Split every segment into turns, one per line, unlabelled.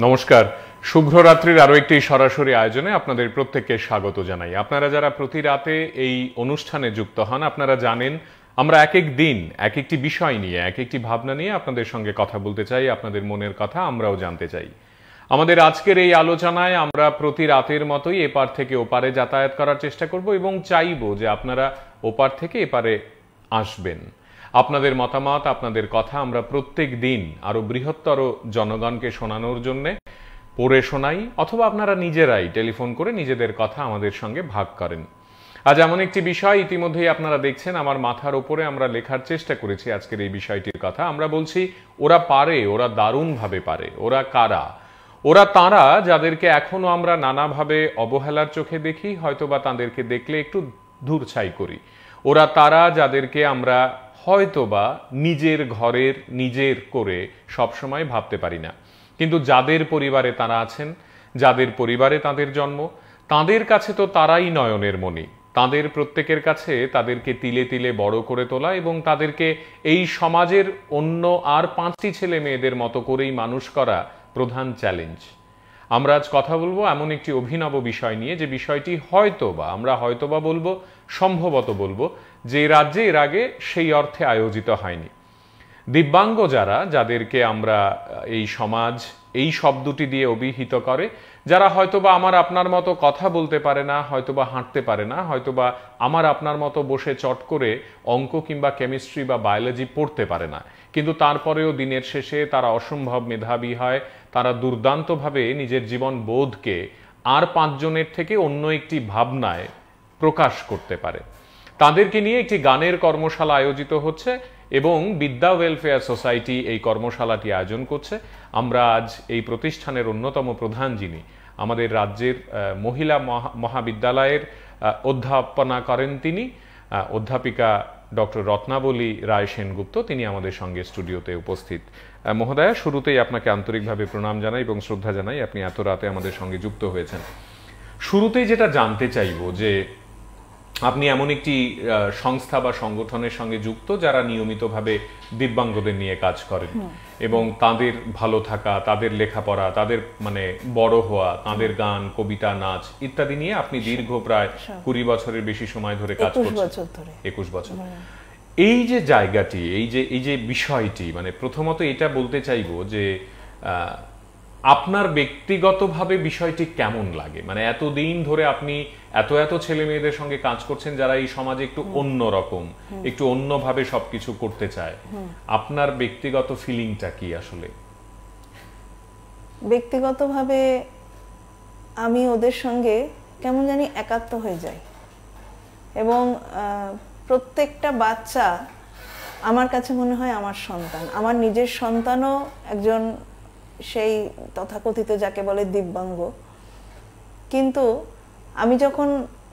নমস্কার, শুভরাত্রির আরো একটি সরাসরি আয়োজনে আপনাদের প্রত্যেককে স্বাগত জানাই। আপনারা যারা প্রতি রাতে এই অনুষ্ঠানে যুক্ত হন, আপনারা জানেন আমরা এক এক দিন এক একটি বিষয় নিয়ে, এক একটি ভাবনা নিয়ে আপনাদের সঙ্গে কথা বলতে চাই, আপনাদের মনের কথা আমরাও জানতে চাই। আমাদের আজকের এই আলোচনায় আমরা প্রতি রাতের মতোই এপার থেকে ওপারে যাতায়াত করার চেষ্টা করব এবং চাইবো যে আপনারা ওপার থেকে এপারে আসবেন। আপনাদের মতামত, আপনাদের কথা আমরা প্রত্যেক দিন আরো বৃহত্তর জনগণকে শোনানোর জন্যে পড়ে শোনাই, অথবা আপনারা নিজেরাই টেলিফোন করে নিজেদের কথা আমাদের সঙ্গে ভাগ করেন। আজ এমন একটি বিষয় ইতিমধ্যেই আপনারা দেখছেন আমার মাথার উপরে আমরা লেখার চেষ্টা করেছি আজকের এই বিষয়টির কথা। আমরা বলছি ওরা পারে, ওরা দারুণভাবে পারে। ওরা কারা? ওরা তাঁরা যাদেরকে এখনো আমরা নানাভাবে অবহেলার চোখে দেখি, হয়তোবা তাদেরকে দেখলে একটু দূরছাই করি। ওরা তারা যাদেরকে আমরা হয়তোবা নিজের ঘরের নিজের করে সবসময় ভাবতে পারি না, কিন্তু যাদের পরিবারে তারা আছেন, যাদের পরিবারে তাদের জন্ম, তাদের কাছে তো তারাই নয়নের মণি। তাদের প্রত্যেকের কাছে তাদেরকে তিলে তিলে বড় করে তোলা এবং তাদেরকে এই সমাজের অন্য আর 5টি ছেলে মেয়েদের মতো করেই মানুষ করা প্রধান চ্যালেঞ্জ। আমরা আজ কথা বলবো এমন একটি অভিনব বিষয় নিয়ে, যে বিষয়টি হয়তোবা বলবো, সম্ভবত বলবো, যে রাজ্যে এর আগে সেই অর্থে আয়োজিত হয়নি। দিব্যাঙ্গ যাদেরকে আমরা এই সমাজ এই শব্দটি দিয়ে অভিহিত করে, যারা হয়তোবা আমার আপনার মতো কথা বলতে পারে না, হয়তোবা হাঁটতে পারে না, হয়তোবা আমার আপনার মতো বসে চট করে অঙ্ক কিংবা কেমিস্ট্রি বা বায়োলজি পড়তে পারে না, কিন্তু তারপরেও দিনের শেষে তারা অসম্ভব মেধাবী হয়। তারা দুর্দান্তভাবে নিজের জীবন বোধকে আর 5 জনের থেকে অন্য একটি ভাবনায় প্রকাশ করতে পারে। তাদেরকে নিয়ে একটি গানের কর্মশালা আয়োজিত হচ্ছে এবং বিদ্যা ওয়েলফেয়ার সোসাইটি এই কর্মশালাটি আয়োজন করছে। আমরা আজ এই প্রতিষ্ঠানের অন্যতম প্রধান, যিনি আমাদের রাজ্যের মহিলা মহাবিদ্যালয়ের অধ্যাপনা করেন, তিনি অধ্যাপিকা ডক্টর রত্নাবলী রায় সেনগুপ্ত, তিনি আমাদের সঙ্গে স্টুডিওতে উপস্থিত। মহোদয়া, শুরুতেই আপনাকে আন্তরিকভাবে প্রণাম জানাই এবং শ্রদ্ধা জানাই, আপনি এত রাতে আমাদের সঙ্গে যুক্ত হয়েছেন। শুরুতেই যেটা জানতে চাইব, যে আপনি এমন একটি সংস্থা বা সংগঠনের সঙ্গে যুক্ত যারা নিয়মিতভাবে দিব্যাঙ্গদের নিয়ে কাজ করেন এবং তাদের ভালো থাকা, তাদের লেখাপড়া, তাদের বড় হওয়া, তাদের গান, কবিতা, নাচ ইত্যাদি নিয়ে আপনি দীর্ঘ প্রায় 20 বছরের বেশি সময় ধরে কাজ করছেন। 21 বছর। এই যে জায়গাটি, এই যে বিষয়টি, প্রথমত এটা বলতে চাইবো যে আপনার ব্যক্তিগতভাবে বিষয়টি কেমন লাগে? এতদিন ধরে আপনি এত ছেলে মেয়েদের সঙ্গে কাজ করছেন যারা এই সমাজে একটু অন্যরকম, একটু অন্যভাবে সবকিছু করতে চায়। আপনার ব্যক্তিগত ফিলিংটা কি আসলে?
ব্যক্তিগতভাবে আমি ওদের সঙ্গে কেমন জানি একাত্ম হয়ে যাই এবং প্রত্যেকটা বাচ্চা আমার কাছে মনে হয় আমার সন্তান। আমার নিজের সন্তানও একজন সেই তথাকথিত যাকে বলে দিব্যাঙ্গ, কিন্তু আমি যখন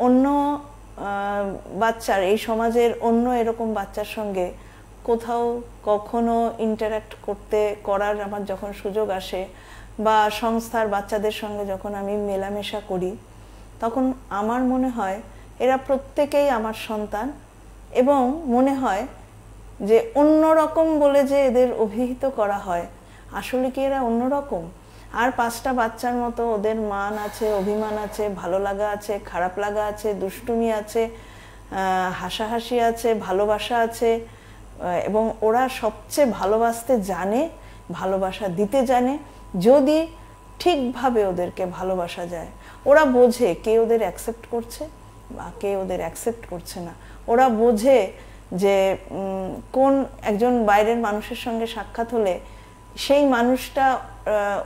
অন্য বাচ্চার, এই সমাজের অন্য এরকম বাচ্চার সঙ্গে কোথাও কখনো ইন্টারঅ্যাক্ট করার আমার যখন সুযোগ আসে, বা সংস্থার বাচ্চাদের সঙ্গে যখন আমি মেলামেশা করি, তখন আমার মনে হয় এরা প্রত্যেকেই আমার সন্তান এবং মনে হয় যে অন্যরকম বলে যে এদের অভিহিত করা হয়, আসলে কি এরা অন্যরকম? আর 5টা বাচ্চার মতো ওদের মান আছে, অভিমান আছে, ভালো লাগা আছে, খারাপ লাগা আছে, দুষ্টুমি আছে, হাসাহাসি আছে, ভালোবাসা আছে, এবং ওরা সবচেয়ে ভালোবাসতে জানে, ভালোবাসা দিতে জানে। যদি ঠিকভাবে ওদেরকে ভালোবাসা যায়, ওরা বোঝে কে ওদের অ্যাকসেপ্ট করছে বা কে ওদের অ্যাকসেপ্ট করছে না। ওরা বোঝে যে কোন একজন বাইরের মানুষের সঙ্গে সাক্ষাৎ হলে সেই মানুষটা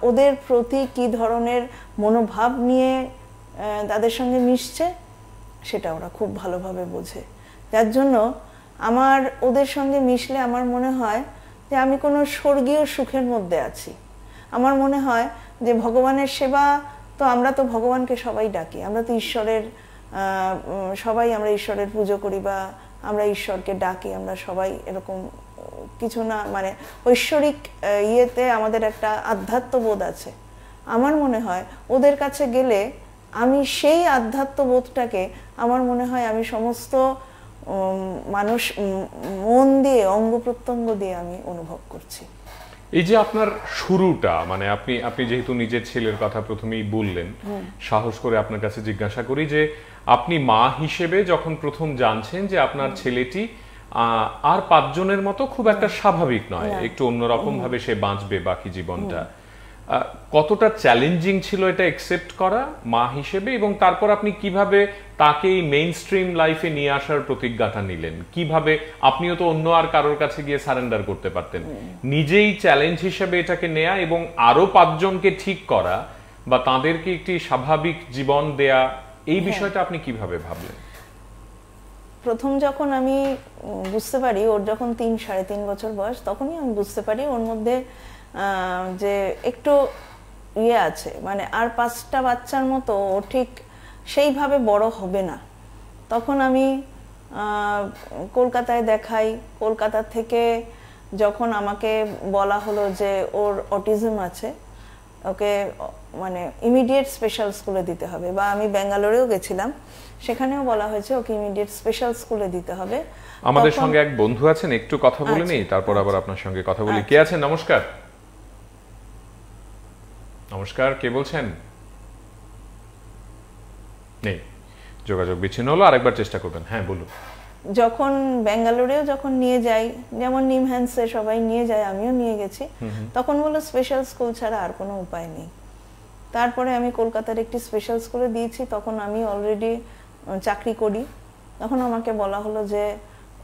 ওদের প্রতি কি ধরনের মনোভাব নিয়ে তাদের সঙ্গে মিশছে, সেটা ওরা খুব ভালোভাবে বোঝে। যার জন্য আমার ওদের সঙ্গে মিশলে আমার মনে হয় যে আমি কোনো স্বর্গীয় সুখের মধ্যে আছি। আমার মনে হয় যে ভগবানের সেবা, তো আমরা তো ভগবানকে সবাই ডাকি, আমরা তো ঈশ্বরের সবাই আমরা ঈশ্বরের পুজো করি বা আমরা ঈশ্বরকে ডাকি, আমরা সবাই এরকম কিছু না, ঐশ্বরিক ইয়েতে আমাদের একটা আধ্যাত্মবোধ আছে। আমার মনে হয় ওদের কাছে গেলে আমি সেই আধ্যাত্মবোধটাকে, আমার মনে হয় আমি সমস্ত মানুষ মন দিয়ে, অঙ্গ প্রত্যঙ্গ দিয়ে আমি অনুভব করছি।
এই যে আপনার শুরুটা, মানে আপনি আপনি যেহেতু নিজের ছেলের কথা প্রথমেই বললেন, সাহস করে আপনার কাছে জিজ্ঞাসা করি যে আপনি মা হিসেবে যখন প্রথম জানছেন যে আপনার ছেলেটি আর 5 জনের মতো খুব একটা স্বাভাবিক নয়, একটু অন্যরকম ভাবে সে বাঁচবে বাকি জীবনটা, কতটা চ্যালেঞ্জিং ছিল এটা একসেপ্ট করা মা হিসেবে, এবং তারপর আপনি কিভাবে তাকে এই মেইন স্ট্রিম লাইফে নিয়ে আসার প্রতিজ্ঞাটা নিলেন? কিভাবে? আপনিও তো অন্য আর কারোর কাছে গিয়ে সারেন্ডার করতে পারতেন, নিজেই চ্যালেঞ্জ হিসেবে এটাকে নেয়া এবং আরো 5 জনকে ঠিক করা বা তাদেরকে একটি স্বাভাবিক জীবন দেয়া, এই বিষয়টা আপনি কিভাবে ভাবলেন?
প্রথম যখন আমি বুঝতে পারি, ওর যখন 3-3.5 বছর বয়স, তখনই আমি বুঝতে পারি ওর মধ্যে যে একটু ইয়ে আছে, মানে আর 5টা বাচ্চার মতো ও ঠিক সেইভাবে বড় হবে না। তখন আমি কলকাতায় দেখাই, কলকাতা থেকে যখন আমাকে বলা হলো যে ওর অটিজম আছে, ওকে মানে ইমিডিয়েট স্পেশাল স্কুলে দিতে হবে, বা আমি ব্যাঙ্গালোরেও গেছিলাম, সেখানেও বলা হয়েছে ওকে ইমিডিয়েট স্পেশাল স্কুলে দিতে হবে।
আমাদের সঙ্গে এক বন্ধু আছেন, একটু কথা বলে নেই, তারপর আবার আপনার সঙ্গে কথা বলি। কে আছেন? নমস্কার। নমস্কার, কে বলছেন? নেই, যোগাযোগ বিচ্ছিন্ন হলো, আরেকবার চেষ্টা করবেন। হ্যাঁ, বলুন।
যখন ব্যাঙ্গালোরেও যখন নিয়ে যাই, যেমন নিমহ্যান্সে সবাই নিয়ে যায়, আমিও নিয়ে গেছি, তখন বললো স্পেশাল স্কুল ছাড়া আর কোনো উপায় নেই। তারপরে আমি কলকাতার একটি স্পেশাল স্কুলে দিয়েছি, তখন আমি অলরেডি চাকরি করি। তখন আমাকে বলা হলো যে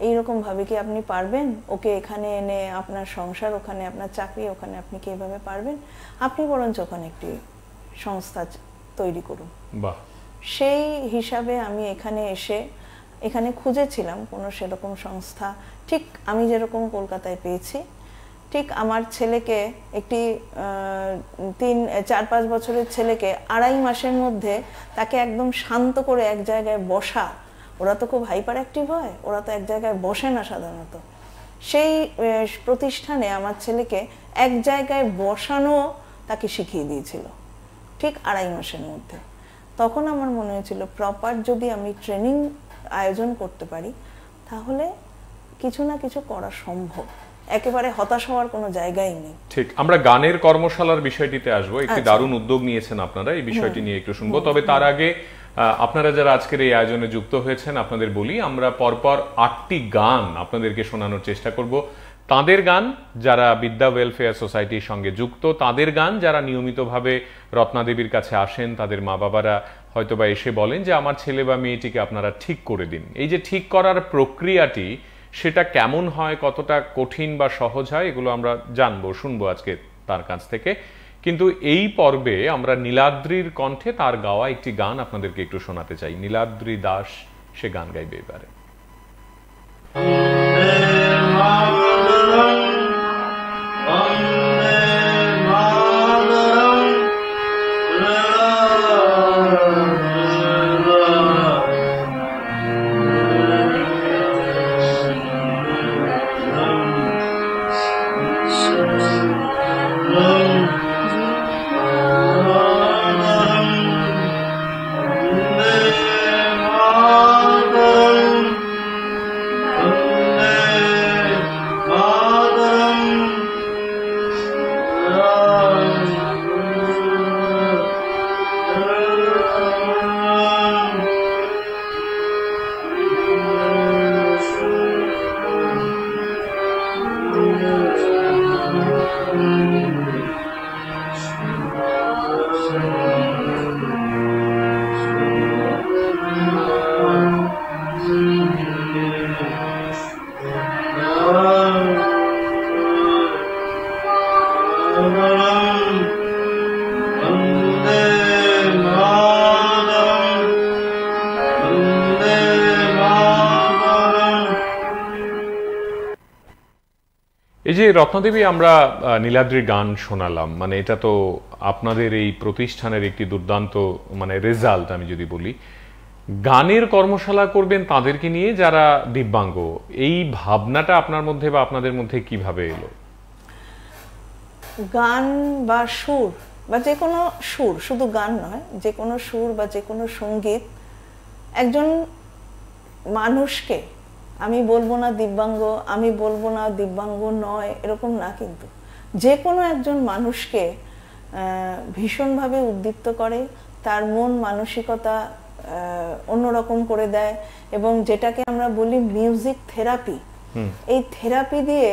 এইরকম ভাবে কি আপনি পারবেন ওকে এখানে এনে? আপনার সংসার ওখানে, আপনার চাকরি ওখানে, আপনি কি এভাবে পারবেন? আপনি বরঞ্চ ওখানে একটি সংস্থা তৈরি করুন।
বাহ।
সেই হিসাবে আমি এখানে এসে এখানে খুঁজেছিলাম কোনো সেরকম সংস্থা, ঠিক আমি যেরকম কলকাতায় পেয়েছি, ঠিক আমার ছেলেকে একটি 4-5 বছরের ছেলেকে 2.5 মাসের মধ্যে তাকে একদম শান্ত করে এক জায়গায় বসা, ওরা তো খুব হাইপার অ্যাক্টিভ হয়, ওরা তো এক জায়গায় বসে না সাধারণত, সেই প্রতিষ্ঠানে আমার ছেলেকে এক জায়গায় বসানো তাকে শিখিয়ে দিয়েছিল ঠিক 2.5 মাসের মধ্যে। তখন আমার মনে হয়েছিল প্রপার যদি আমি ট্রেনিং আয়োজন করতে পারি তাহলে কিছু না কিছু করা সম্ভব, একেবারে হতাশ হওয়ার কোনো জায়গাই নেই।
ঠিক, আমরা গানের কর্মশালার বিষয়টিতে আসবো, একটি দারুণ উদ্যোগ নিয়েছেন আপনারা, এই বিষয়টি নিয়ে একটু শুনবো। তবে তার আগে আপনারা যারা আজকের এই আয়োজনে যুক্ত হয়েছেন, আপনাদের বলি আমরা পরপর 8টি গান আপনাদেরকে শোনানোর চেষ্টা করব। তাদের গান যারা বিদ্যা ওয়েলফেয়ার সোসাইটির সঙ্গে যুক্ত, তাদের গান যারা নিয়মিতভাবে রত্নাদেবীর কাছে আসেন, তাদের মা বাবারা হয়তোবা এসে বলেন যে আমার ছেলে বা মেয়েটিকে আপনারা ঠিক করে দিন। এই যে ঠিক করার প্রক্রিয়াটি, সেটা কেমন হয়, কতটা কঠিন বা সহজ হয়, এগুলো আমরা জানবো, শুনবো আজকে তার কাছ থেকে। কিন্তু এই পর্বে আমরা নীলাদ্রির কণ্ঠে তার গাওয়া একটি গান আপনাদেরকে একটু শোনাতে চাই। নীলাদ্রি দাস সে গান গাইবে এবারে। এই যে রত্নদেবী, আমরা নীলাদ্রির গান শোনালাম, মানে এটা তো আপনাদের এই প্রতিষ্ঠানের একটি দুর্দান্ত মানে রেজাল্ট। আমি যদি বলি গানের কর্মশালা করবেন তাদেরকে নিয়ে যারা দিব্যাঙ্গ, এই ভাবনাটা আপনার মধ্যে বা আপনাদের মধ্যে কিভাবে এলো?
গান বা সুর বা যে কোনো সুর, শুধু গান নয়, যে কোনো সুর বা যে কোনো সঙ্গীত একজন মানুষকে, আমি বলবো না দিব্যাঙ্গ, আমি বলবো না দিব্যাঙ্গ নয়, এরকম না, কিন্তু যে কোনো একজন মানুষকে ভীষণভাবে উদ্দীপ্ত করে, তার মন মানসিকতা অন্যরকম করে দেয়, এবং যেটাকে আমরা বলি মিউজিক থেরাপি, এই থেরাপি দিয়ে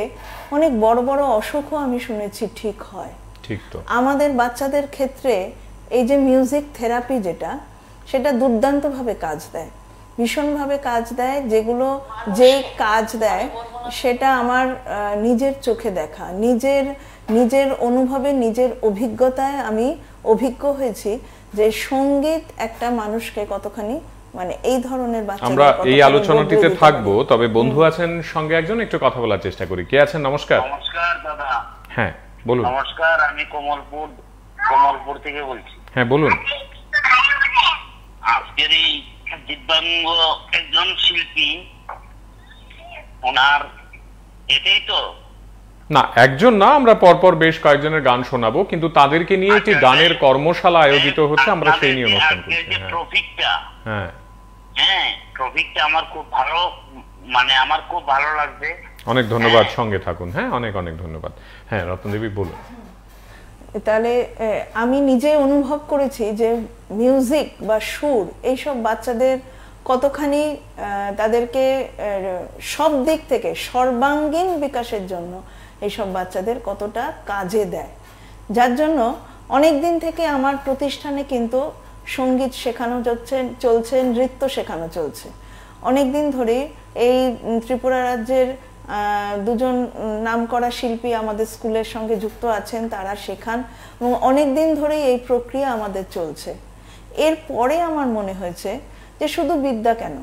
অনেক বড় বড় অসুখও আমি শুনেছি ঠিক হয়।
ঠিক তো
আমাদের বাচ্চাদের ক্ষেত্রে এই যে মিউজিক থেরাপি যেটা, সেটা দুর্দান্তভাবে কাজ দেয়, ভীষণভাবে কাজ দেয়। যেগুলো যে কাজ দেয় সেটা আমার নিজের চোখে দেখা, নিজের অনুভবে, নিজের অভিজ্ঞতায় আমি অভিজ্ঞ হয়েছি যে সঙ্গীত একটা মানুষকে কতখানি, মানে এই ধরনের
আমরা এই আলোচনাটিতে থাকবো। তবে বন্ধু আছেন সঙ্গে একজন, একটু কথা বলার চেষ্টা করি। কে আছেন? নমস্কার।
নমস্কার দাদা।
হ্যাঁ বলুন।
নমস্কার, আমি কমলপুর থেকে বলছি।
হ্যাঁ বলুন।
আজকের এই দিব্যাঙ্গ একজন শিল্পী, ওনার এটাই তো
না, একজন না, আমরা পরপর বেশ কয়েকজনের গান শোনাবো, কিন্তু তাদেরকে নিয়ে একটি গানের কর্মশালা আয়োজিত হচ্ছে, আমরা সেই নিয়ে অনুষ্ঠান করছি।
ট্রফিকটা,
হ্যাঁ
হ্যাঁ ট্রফিকটা আমার খুব ভালো, মানে আমার খুব ভালো লাগবে।
অনেক ধন্যবাদ, সঙ্গে থাকুন। হ্যাঁ অনেক অনেক ধন্যবাদ। হ্যাঁ রত্নদেবী বলুন।
তাহলে আমি নিজে অনুভব করেছি যে মিউজিক বা সুর এইসব বাচ্চাদের কতখানি তাদেরকে সব দিক থেকে সর্বাঙ্গীন বিকাশের জন্য এইসব বাচ্চাদের কতটা কাজে দেয়। যার জন্য অনেক দিন থেকে আমার প্রতিষ্ঠানে কিন্তু সঙ্গীত শেখানো চলছে, নৃত্য শেখানো চলছে। অনেক দিন ধরে এই ত্রিপুরা রাজ্যের দুজন নামকরা শিল্পী আমাদের স্কুলের সঙ্গে যুক্ত আছেন, তারা শেখান, এবং অনেক দিন ধরেই এই প্রক্রিয়া আমাদের চলছে। এরপরে আমার মনে হয়েছে যে শুধু বিদ্যা কেন,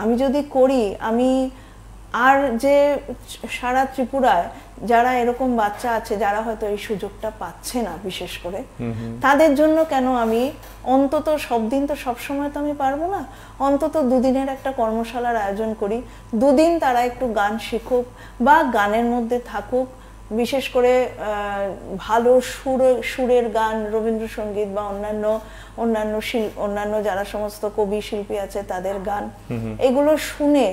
আমি যদি করি, আমি আর যে সারা ত্রিপুরায় যারা এরকম বাচ্চা আছে যারা হয়তো এই সুযোগটা পাচ্ছে না, বিশেষ করে তাদের জন্য কেন আমি অন্তত সব দিন তো সবসময় তো আমি পারবো না, অন্তত দুদিনের একটা কর্মশালার আয়োজন করি। দুদিন তারা একটু গান শিখুক বা গানের মধ্যে থাকুক, বিশেষ করে ভালো সুরের গান, রবীন্দ্রসঙ্গীত বা অন্যান্য যারা সমস্ত কবি শিল্পী আছে তাদের গান, এগুলো শুনে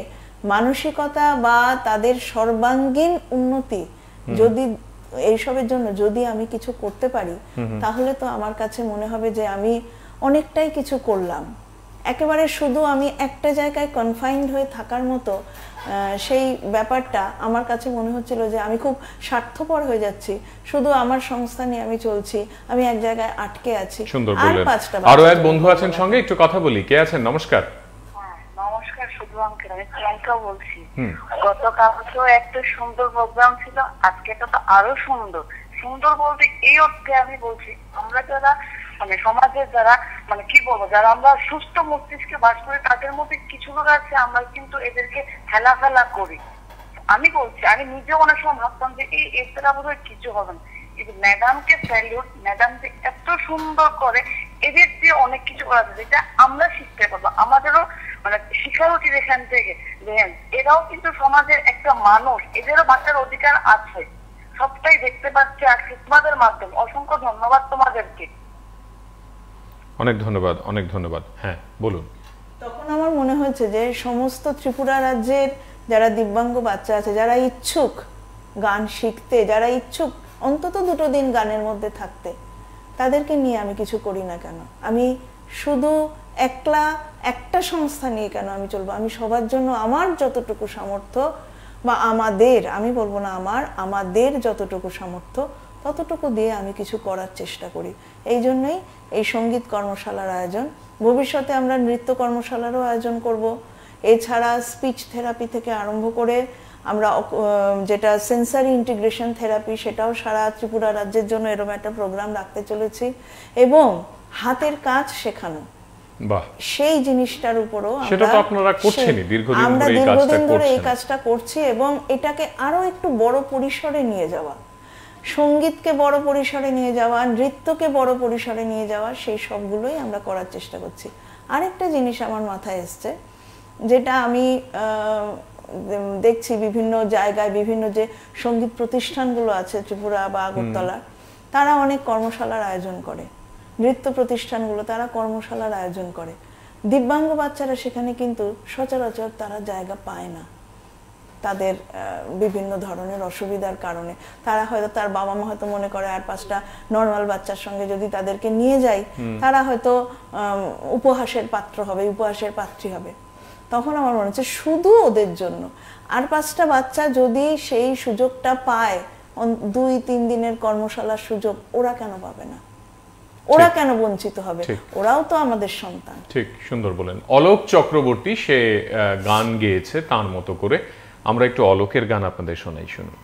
মানসিকতা বা তাদের সর্বাঙ্গীন উন্নতি যদি এইসবের জন্য যদি আমি কিছু করতে পারি, তাহলে তো আমার কাছে মনে হবে যে আমি অনেকটাই কিছু করলাম। একেবারে শুধু আমি একটা জায়গায় কনফাইন্ড হয়ে থাকার মতো সেই ব্যাপারটা আমার কাছে মনে হচ্ছিল যে আমি খুব স্বার্থপর হয়ে যাচ্ছি, শুধু আমার সংস্থা নিয়ে আমি চলছি, আমি এক জায়গায় আটকে আছি।
সুন্দর বললেন। আরো এক বন্ধু আছেন সঙ্গে, একটু কথা বলি। কে আছেন? নমস্কার।
নমস্কার, শুধু আঙ্কেল, আমি প্রিয়াঙ্কা বলছি। গতকাল তো একটা সুন্দর প্রোগ্রাম ছিল, আজকে তো আরো সুন্দর বলতে এই অর্থে আমি বলছি, আমরা যারা মানে সমাজের যারা মানে কি বলবো, যারা আমরা সুস্থ মস্তিষ্কে বাস করি, তাদের মধ্যে কিছু লোক আছে আমরা কিন্তু এদেরকে হেলাফেলা করি। আমি বলছি, আমি নিজেও অনেক সময় ভাবতাম যে এই এর দ্বারা বোধহয় কিছু হবে না, কিন্তু ম্যাডামকে স্যালিউট, ম্যাডাম যে এত সুন্দর করে, এদের দিয়ে অনেক কিছু করা যায় যেটা আমরা শিখতে পারবো। আমাদেরও মানে শিক্ষার উচিত এখান থেকে, এরাও কিন্তু সমাজের একটা মানুষ, এদেরও বাঁচার অধিকার আছে। সবটাই দেখতে পাচ্ছি আজকে তোমাদের মাধ্যমে। অসংখ্য ধন্যবাদ তোমাদেরকে।
অনেক ধন্যবাদ, অনেক ধন্যবাদ। হ্যাঁ বলুন।
তখন আমার মনে হয়েছে যে সমস্ত ত্রিপুরা রাজ্যের যারা দিব্যাঙ্গ বাচ্চা আছে, যারা ইচ্ছুক গান শিখতে, যারা ইচ্ছুক অন্তত দুটো দিন গানের মধ্যে থাকতে, তাদেরকে নিয়ে আমি কিছু করি না কেন? আমি শুধু একটা সংস্থা নিয়ে কেন আমি চলবো? আমি সবার জন্য আমার যতটুকু সামর্থ্য বা আমাদের, আমি বলবো না আমাদের যতটুকু সামর্থ্য ততটুকু দিয়ে আমি কিছু করার চেষ্টা করি। এই জন্যই এই সঙ্গীত কর্মশালার আয়োজন। ভবিষ্যতে আমরা নৃত্য কর্মশালারও আয়োজন করব। এছাড়া স্পিচ থেরাপি থেকে আরম্ভ করে আমরা যেটা সেন্সারি ইন্টিগ্রেশন থেরাপি, সেটাও সারা ত্রিপুরা রাজ্যের জন্য এরকম একটা প্রোগ্রাম রাখতে চলেছি, এবং হাতের কাজ শেখানো, সেই জিনিসটার উপরও আমরা দীর্ঘদিন ধরে এই কাজটা করছি, এবং এটাকে আরো একটু বড় পরিসরে নিয়ে যাওয়া, সঙ্গীতকে বড় পরিসরে নিয়ে যাওয়া, নৃত্যকে বড় পরিসরে নিয়ে যাওয়া, সেই সবগুলোই আমরা করার চেষ্টা করছি। আরেকটা জিনিস আমার মাথায় এসছে, যেটা আমি দেখছি বিভিন্ন জায়গায়, বিভিন্ন যে সঙ্গীত প্রতিষ্ঠানগুলো আছে ত্রিপুরা বা আগরতলা, তারা অনেক কর্মশালার আয়োজন করে, নৃত্য প্রতিষ্ঠানগুলো তারা কর্মশালার আয়োজন করে। দিব্যাঙ্গ বাচ্চারা সেখানে কিন্তু সচরাচর তারা জায়গা পায় না। তাদের বিভিন্ন ধরনের অসুবিধার কারণে তারা হয়তো তার বাবা মা হয়তো মনে করে আর 5টা নর্মাল বাচ্চার সঙ্গে যদি তাদেরকে নিয়ে যাই তারা হয়তো উপহাসের পাত্র হবে, উপহাসের পাত্রী হবে। তখন আমার মনে হচ্ছে শুধু ওদের জন্য আর 5টা বাচ্চা যদি সেই সুযোগটা পায়, 2-3 দিনের কর্মশালার সুযোগ, ওরা কেন পাবে না? ওরা কেন বঞ্চিত হবে? ওরাও তো আমাদের সন্তান।
ঠিক, সুন্দর বলেন। অলোক চক্রবর্তী সে গান গেয়েছে তার মতো করে। আমরা একটু অলোকের গান আপনাদের শোনাই, শুনুন।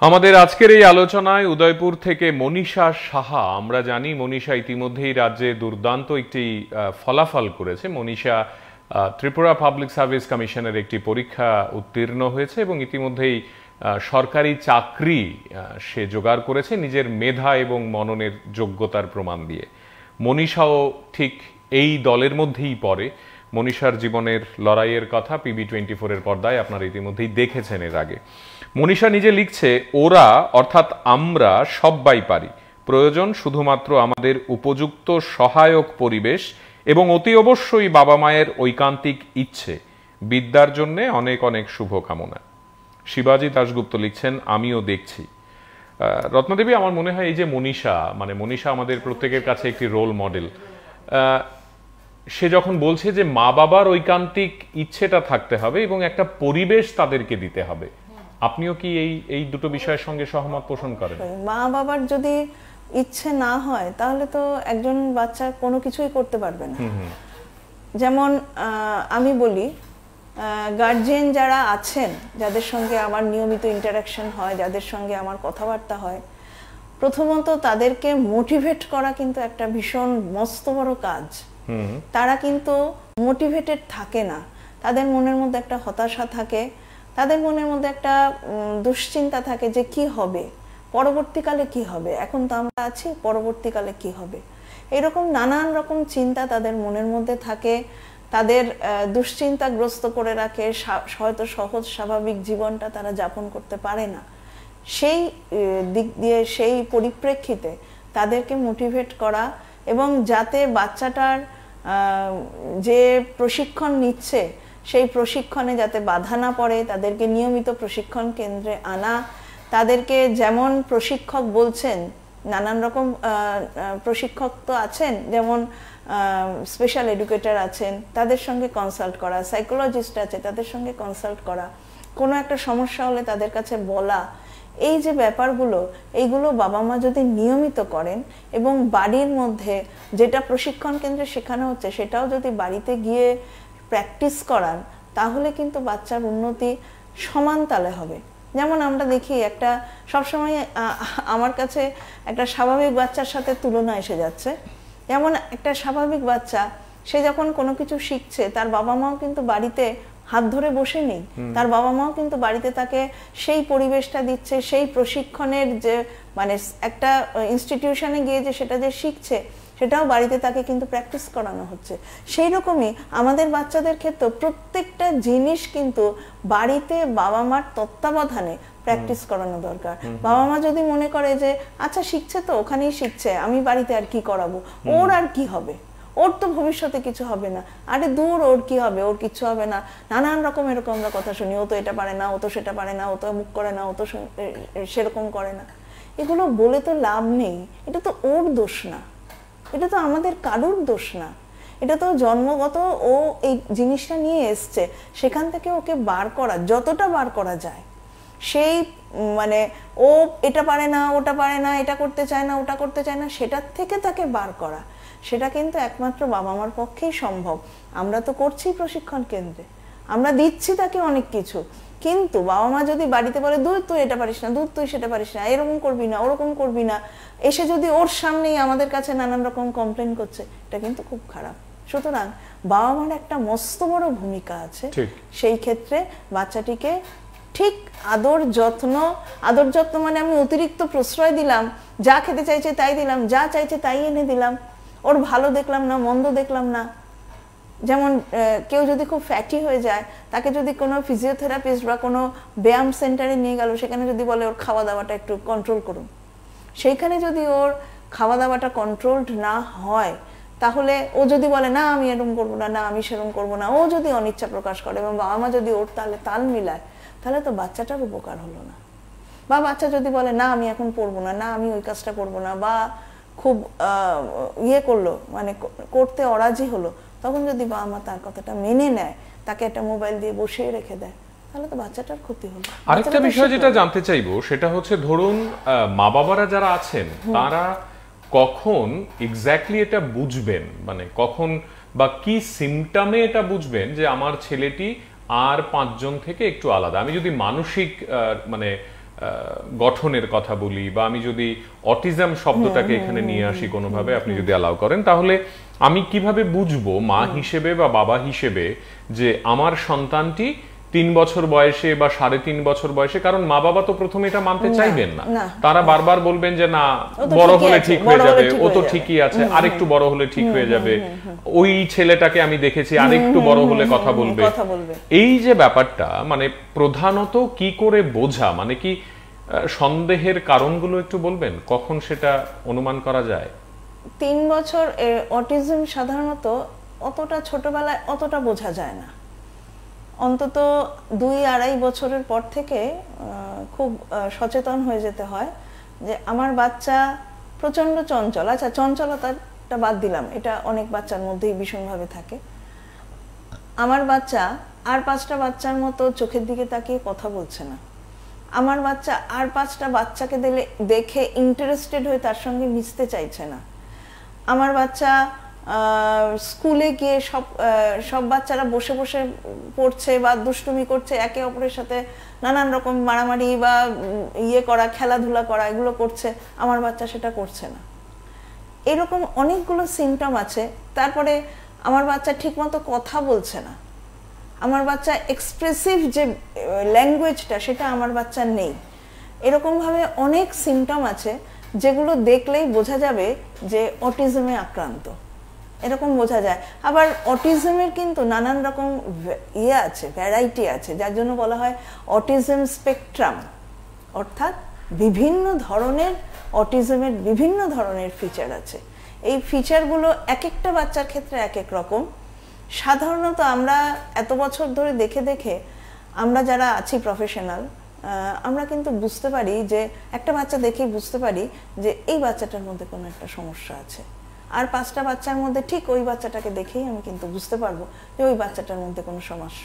আমাদের আজকের এই আলোচনায় উদয়পুর থেকে মনীষা সাহা। আমরা জানি মনীষা ইতিমধ্যেই রাজ্যে দুর্দান্ত একটি ফলাফল করেছে। মনীষা ত্রিপুরা পাবলিক সার্ভিস কমিশনের একটি পরীক্ষা উত্তীর্ণ হয়েছে এবং ইতিমধ্যেই সরকারি চাকরি সে জোগাড় করেছে নিজের মেধা এবং মননের যোগ্যতার প্রমাণ দিয়ে। মনীষাও ঠিক এই দলের মধ্যেই পড়ে। মনীষার জীবনের লড়াইয়ের কথা PB24 এর পর্দায় আপনারা ইতিমধ্যেই দেখেছেন এর আগে। মনীষা নিজে লিখছে, ওরা অর্থাৎ আমরা সবাই পারি, প্রয়োজন শুধুমাত্র আমাদের উপযুক্ত সহায়ক পরিবেশ এবং অতি অবশ্যই বাবা মায়ের ঐকান্তিক ইচ্ছে। বিদ্যার জন্য অনেক অনেক শুভকামনা। শিবাজি দাশগুপ্ত লিখছেন, আমিও দেখছি। রত্নদেবী, আমার মনে হয় এই যে মনীষা আমাদের প্রত্যেকের কাছে একটি রোল মডেল। সে যখন বলছে যে মা বাবার ঐকান্তিক ইচ্ছেটা থাকতে হবে এবং একটা পরিবেশ তাদেরকে দিতে হবে, আপনিও কি এই দুটো বিষয়ের সঙ্গে সহমত পোষণ করেন?
মা বাবার যদি ইচ্ছে না হয় তাহলে তো একজন বাচ্চা কোনো কিছুই করতে পারবে না। যেমন আমি বলি, গার্জিয়ান যারা আছেন, যাদের সঙ্গে আমার নিয়মিত ইন্টারাকশন হয়, যাদের সঙ্গে আমার কথাবার্তা হয়, প্রথমত তাদেরকে মোটিভেট করা কিন্তু একটা ভীষণ মস্ত বড় কাজ। তারা কিন্তু মোটিভেটেড থাকে না, তাদের মনের মধ্যে একটা হতাশা থাকে, তাদের মনের মধ্যে একটা দুশ্চিন্তা থাকে যে কি হবে, পরবর্তীকালে কি হবে, এখন তো আমরা আছি, পরবর্তীকালে কি হবে, এরকম নানান রকম চিন্তা তাদের মনের মধ্যে থাকে। তাদের দুশ্চিন্তাগ্রস্ত করে রাখে, হয়তো সহজ স্বাভাবিক জীবনটা তারা যাপন করতে পারে না। সেই দিক দিয়ে, সেই পরিপ্রেক্ষিতে তাদেরকে মোটিভেট করা এবং যাতে বাচ্চাটার যে প্রশিক্ষণ নিচ্ছে সেই প্রশিক্ষণে যাতে বাধা না পড়ে, তাদেরকে নিয়মিত প্রশিক্ষণ কেন্দ্রে আনা, তাদেরকে যেমন প্রশিক্ষক বলছেন নানান রকম প্রশিক্ষক তো আছেন, যেমন স্পেশাল এডুকেটর আছেন, তাদের সঙ্গে কনসাল্ট করা, সাইকোলজিস্ট আছে তাদের সঙ্গে কনসাল্ট করা, কোনো একটা সমস্যা হলে তাদের কাছে বলা, এই যে ব্যাপারগুলো, এইগুলো বাবা মা যদি নিয়মিত করেন এবং বাড়ির মধ্যে যেটা প্রশিক্ষণ কেন্দ্রে শেখানো হচ্ছে সেটাও যদি বাড়িতে গিয়ে প্র্যাকটিস করান, তাহলে কিন্তু বাচ্চার উন্নতি সমান তালে হবে। যেমন আমরা দেখি একটা সবসময় আমার কাছে একটা স্বাভাবিক বাচ্চার সাথে তুলনা এসে যাচ্ছে। যেমন একটা স্বাভাবিক বাচ্চা, সে যখন কোনো কিছু শিখছে, তার বাবা মাও কিন্তু বাড়িতে হাত ধরে বসে নেই, তার বাবা মাও কিন্তু বাড়িতে তাকে সেই পরিবেশটা দিচ্ছে, সেই প্রশিক্ষণের যে মানে একটা ইনস্টিটিউশনে গিয়ে যে সেটা যে শিখছে সেটাও বাড়িতে তাকে কিন্তু প্র্যাকটিস করানো হচ্ছে। সেই রকমই আমাদের বাচ্চাদের ক্ষেত্রে প্রত্যেকটা জিনিস কিন্তু বাড়িতে বাবা মার তত্ত্বাবধানে প্র্যাকটিস করানো দরকার। বাবা মা যদি মনে করে যে আচ্ছা শিখছে তো ওখানেই শিখছে, আমি বাড়িতে আর কি করাবো, ওর আর কি হবে, ওর তো ভবিষ্যতে কিছু হবে না, আরে দূর ওর কি হবে, ওর কিছু হবে না, নানান রকম এরকম আমরা কথা শুনি, ও তো এটা পারে না, ও তো সেটা পারে না, ও তো মুখ করে না, ও তো সেরকম করে না। এগুলো বলে তো লাভ নেই, এটা তো ওর দোষ না, এটা তো আমাদের কারুর দোষ না, এটা তো জন্মগত ও এই জিনিসটা নিয়ে এসছে, সেখান থেকে ওকে বার করা, যতটা বার করা যায়, সেই মানে ও এটা পারে না, ওটা পারে না, এটা করতে চায় না, ওটা করতে চায় না, সেটার থেকে তাকে বার করা, সেটা কিন্তু একমাত্র বাবা মার পক্ষেই সম্ভব। আমরা তো করছি প্রশিক্ষণ কেন্দ্রে, আমরা দিচ্ছি তাকে অনেক কিছু, কিন্তু বাবা মা যদি বাড়িতে বলে দূর তুই এটা পারিস না, দূর তুই সেটা পারিস না, এরকম করবি না, ওরকম করবি না, এসে যদি ওর সামনেই আমাদের কাছে নানান রকম কমপ্লেন করছে, এটা কিন্তু খুব খারাপ। সুতরাং বাবা মার একটা মস্ত বড় ভূমিকা আছে সেই ক্ষেত্রে। বাচ্চাটিকে ঠিক আদর যত্ন মানে আমি অতিরিক্ত প্রশ্রয় দিলাম, যা খেতে চাইছে তাই দিলাম, যা চাইছে তাই এনে দিলাম, ওর ভালো দেখলাম না, মন্দ দেখলাম না। যেমন কেউ যদি খুব ফ্যাটি হয়ে যায়, তাকে যদি কোনো ফিজিওথেরাপিস্ট বা কোনো ব্যায়াম সেন্টারে নিয়ে গেল, সেখানে যদি বলে ওর খাওয়া দাওয়াটা একটু কন্ট্রোল করুন, সেইখানে যদি ওর খাওয়া দাওয়াটা কন্ট্রোলড না হয়, তাহলে ও যদি বলে না আমি এরকম করবো না, না আমি সেরকম করবো না, ও যদি অনিচ্ছা প্রকাশ করে এবং বাবা মা যদি ওর তাহলে তাল মিলায়, তাহলে তো বাচ্চাটার উপকার হলো না। বা বাচ্চা যদি বলে না আমি এখন পড়বো না, না আমি ওই কাজটা করবো না, বা খুব ইয়ে করলো মানে করতে অরাজি হলো, তখন যদি বাবা মা তার কথাটা মেনে নেয়, তাকে একটা মোবাইল দিয়ে বসিয়ে রেখে দেয়, তাহলে তো বাচ্চাটার ক্ষতি হলো।
আরেকটা বিষয় যেটা জানতে চাইবো সেটা হচ্ছে, ধরুন মা বাবারা যারা আছেন তারা কখন এক্স্যাক্টলি এটা বুঝবেন, মানে কখন বা কি সিমটমে এটা বুঝবেন যে আমার ছেলেটি আর 5 জন থেকে একটু আলাদা? আমি যদি মানসিক মানে গঠনের কথা বলি, বা আমি যদি অটিজম শব্দটাকে এখানে নিয়ে আসি কোনোভাবে, আপনি যদি অ্যালাউ করেন, তাহলে আমি কিভাবে বুঝবো মা হিসেবে বা বাবা হিসেবে যে আমার সন্তানটি 3 বছর বয়সে বা 3.5 বছর বয়সে, কারণ মা বাবা তো প্রথমে এটা মানতে চাইবেন না, তারা বারবার বলবেন যে না বড় হলে ঠিক হয়ে যাবে, ও তো ঠিকই আছে, আরেকটু বড় হলে ঠিক হয়ে যাবে, ওই ছেলেটাকে আমি দেখেছি আরেকটু বড় হলে কথা বলবে। এই যে ব্যাপারটা, মানে প্রধানত কি করে বোঝা, মানে কি সন্দেহের কারণগুলো একটু বলবেন, কখন সেটা অনুমান করা যায়?
3 বছর অটিজম সাধারণত অতটা ছোটবেলায় অতটা বোঝা যায় না, অন্তত 2-2.5 বছরের পর থেকে খুব সচেতন হয়ে যেতে হয় যে আমার বাচ্চা প্রচন্ড চঞ্চল। আচ্ছা, চঞ্চলতাটা বাদ দিলাম, এটা অনেক বাচ্চার মধ্যেই ভীষণভাবে থাকে। আমার বাচ্চা আর 5টা বাচ্চার মতো চোখের দিকে তাকিয়ে কথা বলছে না, আমার বাচ্চা আর 5টা বাচ্চাকে দেখে ইন্টারেস্টেড হয়ে তার সঙ্গে মিশতে চাইছে না, আমার বাচ্চা স্কুলে গিয়ে সব বাচ্চারা বসে বসে পড়ছে বা দুষ্টুমি করছে, একে অপরের সাথে নানান রকম মারামারি বা ইয়ে করা, খেলাধুলা করা, এগুলো করছে, আমার বাচ্চা সেটা করছে না। এরকম অনেকগুলো সিমটম আছে। তারপরে আমার বাচ্চা ঠিকমতো কথা বলছে না, আমার বাচ্চা এক্সপ্রেসিভ যে ল্যাঙ্গুয়েজটা সেটা আমার বাচ্চার নেই। এরকমভাবে অনেক সিমটম আছে যেগুলো দেখলেই বোঝা যাবে যে অটিজমে আক্রান্ত, এরকম বোঝা যায়। আবার অটিজমের কিন্তু নানান রকম ইয়ে আছে, ভ্যারাইটি আছে, যার জন্য বলা হয় অটিজম স্পেকট্রাম, অর্থাৎ বিভিন্ন ধরনের অটিজমের বিভিন্ন ধরনের ফিচার আছে। এই ফিচারগুলো এক একটা বাচ্চার ক্ষেত্রে এক এক রকম। সাধারণত আমরা এত বছর ধরে দেখে আমরা যারা আছি প্রফেশনাল, আমরা কিন্তু বুঝতে পারি যে একটা বাচ্চা দেখেই বুঝতে পারি যে এই বাচ্চাটার মধ্যে কোনো একটা সমস্যা আছে। আর 5টা বাচ্চার মধ্যে ঠিক ওই বাচ্চাটাকে দেখেই আমি কিন্তু বুঝতে পারবো যে ওই বাচ্চাটার মধ্যে কোনো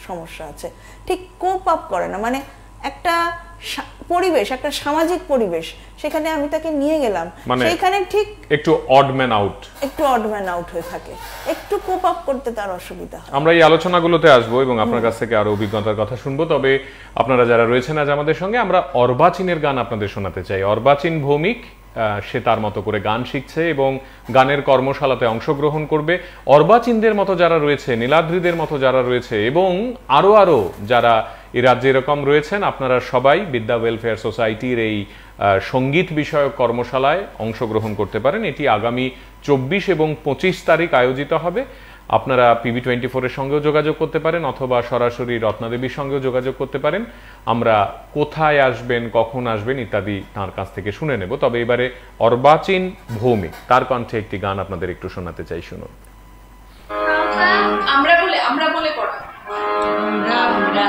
সমস্যা আছে। ঠিক কোপ আপ করে না, মানে একটা পরিবেশ, একটা সামাজিক পরিবেশ, সেখানে আমি তাকে নিয়ে গেলাম, সেইখানে ঠিক
একটু অড ম্যান আউট
হয়ে থাকে, একটু কোপ আপ করতে তার অসুবিধা হয়।
আমরা এই আলোচনাগুলোতে আসবো এবং আপনার কাছ থেকে আরো অভিজ্ঞতার কথা শুনবো। তবে আপনারা যারা রয়েছেন আজ আমাদের সঙ্গে, আমরা অর্বাচীনের গান আপনাদের শোনাতে চাই। অর্বাচীন ভৌমিক, সে তার মতো করে গান শিখছে এবং গানের কর্মশালাতে অংশগ্রহণ করবে। অর্বাচীনদের মতো যারা রয়েছে, নীলাদ্রিদের মতো যারা রয়েছে এবং আরো যারা এই রাজ্যে এরকম রয়েছেন, আপনারা সবাই বিদ্যা ওয়েলফেয়ার সোসাইটির এই সঙ্গীত বিষয়ক কর্মশালায় অংশগ্রহণ করতে পারেন। এটি আগামী 24 এবং 25 তারিখ আয়োজিত হবে। আপনারা PB24 এর সঙ্গেও যোগাযোগ করতে পারেন অথবা সরাসরি রত্নাদেবীর সঙ্গেও যোগাযোগ করতে পারেন। আমরা কোথায় আসবেন, কখন আসবেন ইত্যাদি তার কাছ থেকে শুনে নেব। তবে এবারে অর্বাচীন ভৌমিক, তার কণ্ঠে একটি গান আপনাদের একটু শোনাতে চাই, শুনুন।
আমরা বলে পড়া আমরা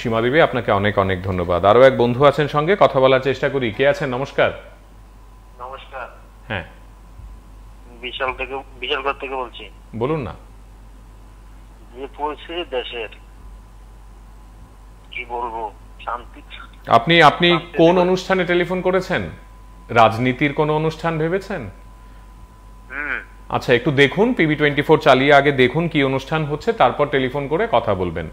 সীমা দেবী, আপনাকে অনেক অনেক ধন্যবাদ। আরো এক বন্ধু আছেন সঙ্গে, কথা বলার চেষ্টা করি। কে আছেন? নমস্কার।
নমস্কার।
হ্যাঁ,
বিশালগড় থেকে বলছি।
বলুন না।
যে পরিস্থিতি দেশের, কি বলবো, শান্তি।
আপনি কোন অনুষ্ঠানে টেলিফোন করেছেন? রাজনীতির কোন অনুষ্ঠান ভেবেছেন? আচ্ছা, একটু দেখুন, PB24 চালিয়ে আগে দেখুন কি অনুষ্ঠান হচ্ছে, তারপর টেলিফোন করে কথা বলবেন।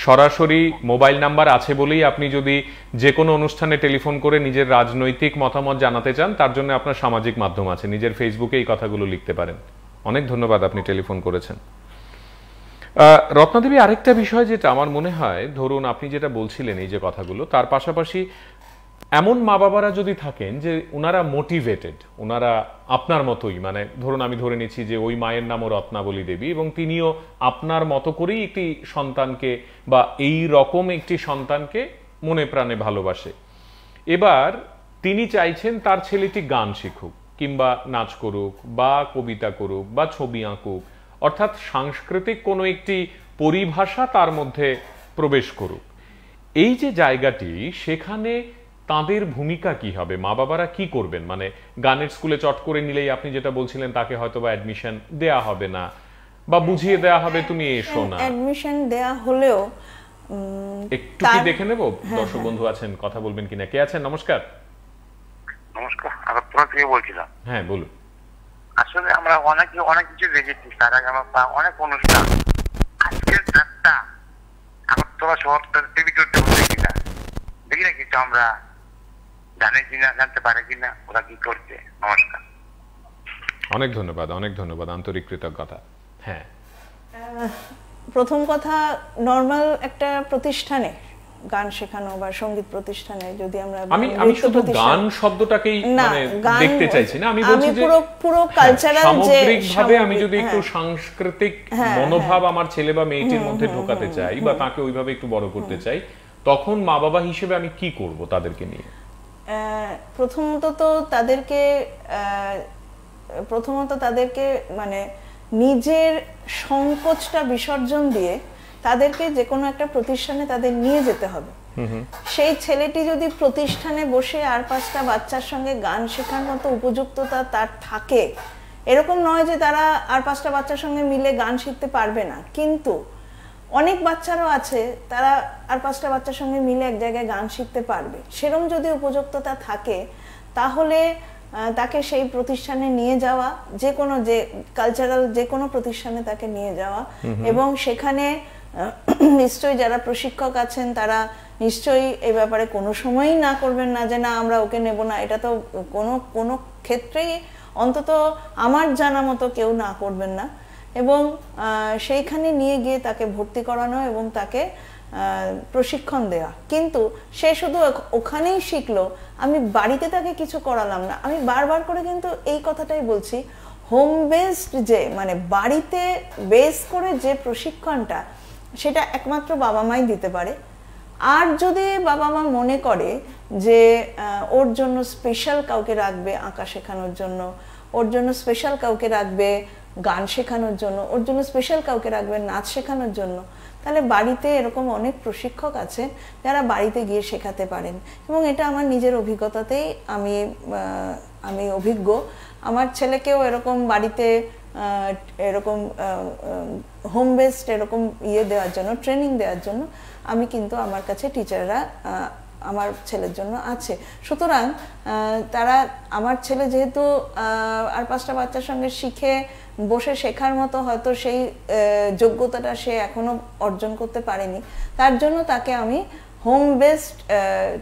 সরাসরি মোবাইল নাম্বার আছে বলেই আপনি যদি যে কোনো অনুষ্ঠানে টেলিফোন করে নিজের রাজনৈতিক মতামত জানাতে চান, তার জন্য আপনার সামাজিক মাধ্যম আছে, নিজের ফেসবুকে এই কথাগুলো লিখতে পারেন। অনেক ধন্যবাদ, আপনি টেলিফোন করেছেন। রত্নাদেবী, আরেকটা বিষয় যেটা আমার মনে হয়, ধরুন আপনি যেটা বলছিলেন এই যে কথাগুলো, তার পাশাপাশি এমন মা বাবারা যদি থাকেন যে ওনারা মোটিভেটেড, ওনারা আপনার মতোই, মানে ধরুন আমি ধরে নিচ্ছি যে ওই মায়ের নামও রত্নাবলী দেবী এবং তিনিও আপনার মতো করেই একটি সন্তানকে বা এই রকম একটি সন্তানকে মনে প্রাণে ভালোবাসে। এবার তিনি চাইছেন তার ছেলেটি গান শিখুক কিংবা নাচ করুক বা কবিতা করুক বা ছবি আঁকুক, অর্থাৎ সাংস্কৃতিক কোনো একটি পরিভাষা তার মধ্যে প্রবেশ করুক। এই যে জায়গাটি, সেখানে তাদের ভূমিকা কি হবে? মা বাবারা কি করবেন? মানে গানের স্কুলে চট করে নিলেই আপনি যেটা বলছিলেন তাকে হয়তো বা অ্যাডমিশন দেয়া হবে না বা বুঝিয়ে দেয়া হবে তুমি এসো না,
অ্যাডমিশন দেয়া হলেও
একটু কি দেখে নেব দর্শক বন্ধু আছেন, কথা বলবেন কিনা। কে আছেন? নমস্কার।
নমস্কার, আগরতলা থেকে বলছিলাম।
হ্যাঁ, বলুন।
আসলে আমরা অনেক কিছু দেখেছি, অনেক অনুষ্ঠান। আজকের চারটা আগরতলা শহরটা টিভি করতে বলছে কিনা দেখি না, কিছু আমরা জানি কিনা, জানতে পারে কিনা ওরা কি করছে। নমস্কার।
অনেক ধন্যবাদ, অনেক ধন্যবাদ, আন্তরিক কৃতজ্ঞতা। হ্যাঁ,
প্রথম কথা, নর্মাল একটা প্রতিষ্ঠানে গান শেখানো বা সঙ্গীত প্রতিষ্ঠানে যদি
আমি শুধু গান শব্দটাকেই মানে দেখতে চাইছি না, আমি বলছি যে
পুরো কালচারাল, যে
সামগ্রিকভাবে আমি যদি একটু সাংস্কৃতিক মনোভাব আমার ছেলে বা মেয়েটির মধ্যে ঢোকাতে চাই বা তাকে ওইভাবে একটু বড় করতে চাই, তখন মা বাবা হিসেবে আমি কি করব তাদেরকে নিয়ে?
প্রথমত তাদেরকে মানে নিজের সংকোচটা বিসর্জন দিয়ে তাদেরকে যে কোনো একটা প্রতিষ্ঠানে তাদের নিয়ে যেতে হবে। সেই ছেলেটি যদি প্রতিষ্ঠানে বসে আর 5টা বাচ্চার সঙ্গে গান শেখার মতো উপযুক্ততা তার থাকে, এরকম নয় যে তারা আর 5টা বাচ্চার সঙ্গে মিলে গান শিখতে পারবে না, কিন্তু অনেক বাচ্চারাও আছে তারা আর 5টা বাচ্চার সঙ্গে মিলে এক জায়গায় গান শিখতে পারবে। সেরকম যদি উপযুক্ততা থাকে তাহলে তাকে সেই প্রতিষ্ঠানে নিয়ে যাওয়া, যে কোনো যে কালচারাল যে কোনো প্রতিষ্ঠানে তাকে নিয়ে যাওয়া, এবং সেখানে নিশ্চয়ই যারা প্রশিক্ষক আছেন তারা নিশ্চয়ই এই ব্যাপারে কোনো সময়ই না করবেন না যে না আমরা ওকে নেব না। এটা তো কোনো ক্ষেত্রেই অন্তত আমার জানা মতো কেউ না করবেন না। এবং সেইখানে নিয়ে গিয়ে তাকে ভর্তি করানো এবং তাকে প্রশিক্ষণ দেওয়া। কিন্তু সে শুধু ওখানেই শিখলো, আমি বাড়িতে তাকে কিছু করালাম না। আমি বারবার করে কিন্তু এই কথাটাই বলছি, হোম বেসড যে মানে বাড়িতে বেস করে যে প্রশিক্ষণটা, সেটা একমাত্র বাবা মাই দিতে পারে। আর যদি বাবা মা মনে করে যে ওর জন্য স্পেশাল কাউকে রাখবে আঁকা শেখানোর জন্য, ওর জন্য স্পেশাল কাউকে রাখবে গান শেখানোর জন্য, ওর জন্য স্পেশাল কাউকে রাখবে নাচ শেখানোর জন্য, তাহলে বাড়িতে এরকম অনেক প্রশিক্ষক আছে যারা বাড়িতে গিয়ে শেখাতে পারেন। এবং এটা আমার নিজের অভিজ্ঞতাতেই আমি অভিজ্ঞ। আমার ছেলেকেও এরকম বাড়িতে এরকম হোম বেসড এরকম দেওয়ার জন্য, ট্রেনিং দেওয়ার জন্য আমি কিন্তু আমার কাছে টিচাররা আমার ছেলের জন্য আছে। সুতরাং তারা, আমার ছেলে যেহেতু আর 5টা বাচ্চার সঙ্গে শিখে বসে শেখার মতো হয়তো সেই যোগ্যতাটা সে এখনো অর্জন করতে পারেনি, তার জন্য তাকে আমি হোম বেসড